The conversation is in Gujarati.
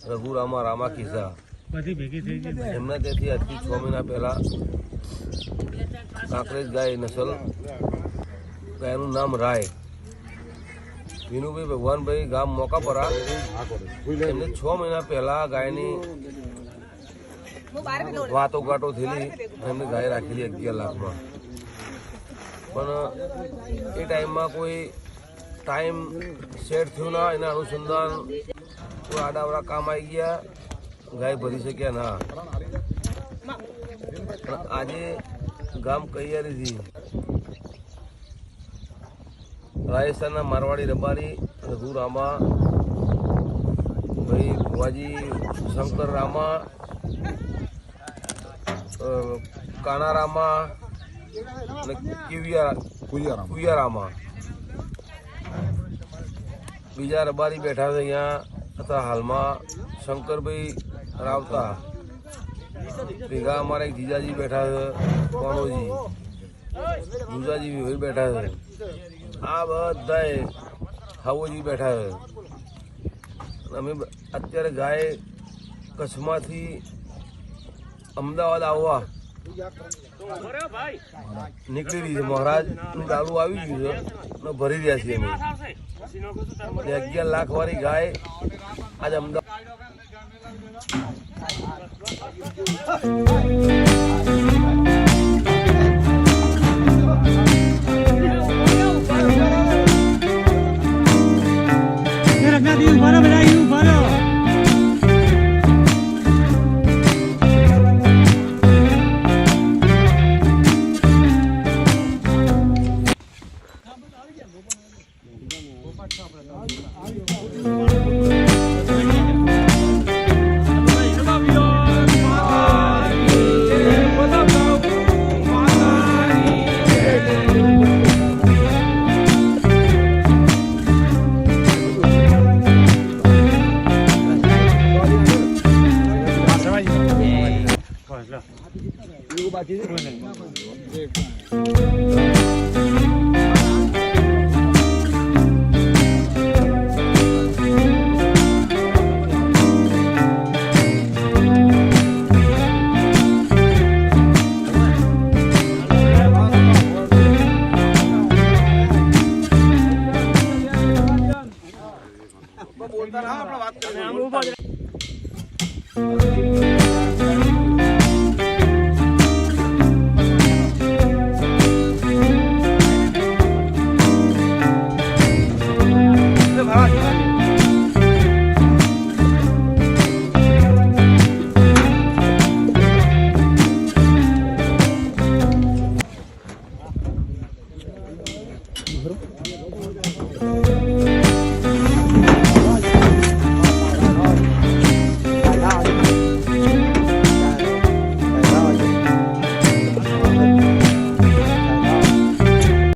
રઘુરામા રામા કિસ્સા એમના ત્યાંથી આજથી 6 મહિના પહેલા કાંકરેજ ગાય નસલ ગાયનું નામ રાય વિનુભાઈ ભગવાનભાઈ ગામ મોકાપરા એમને 6 મહિના પહેલા ગાયની વાતો ગાટો થયેલી એમને ગાય રાખેલી 11 લાખમાં પણ એ ટાઈમમાં કોઈ ટાઈમ સેટ થયું ના એના અનુસંધાન કોઈ આડાવડા કામ આવી ગયા ગાય ભરી શક્યા ના આજે ગામ કૈયારીથી રાજસ્થાનના મારવાડી રબારી રઘુરામા ભાઈ ભુવાજી શંકર રામા કાનારામા અને કુયારામા બીજા રબારી બેઠા છે અહીંયા હતા હાલમાં શંકરભાઈ રાવતા ભેગા અમારા એક જીજાજી બેઠા છે કોનોજી ગુજાજી ભાઈ બેઠા છે આ બધાએ હાવોજી બેઠા છે અમે અત્યારે ગાય કચ્છમાંથી અમદાવાદ આવવા નીકળી રહી છે મહારાજનું ડાલું આવી ગયું છે અને ભરી રહ્યા છીએ અમે 11 લાખ વાળી ગાય આજે અમદાવાદ બોલતા ના આપણે વાત કરીએ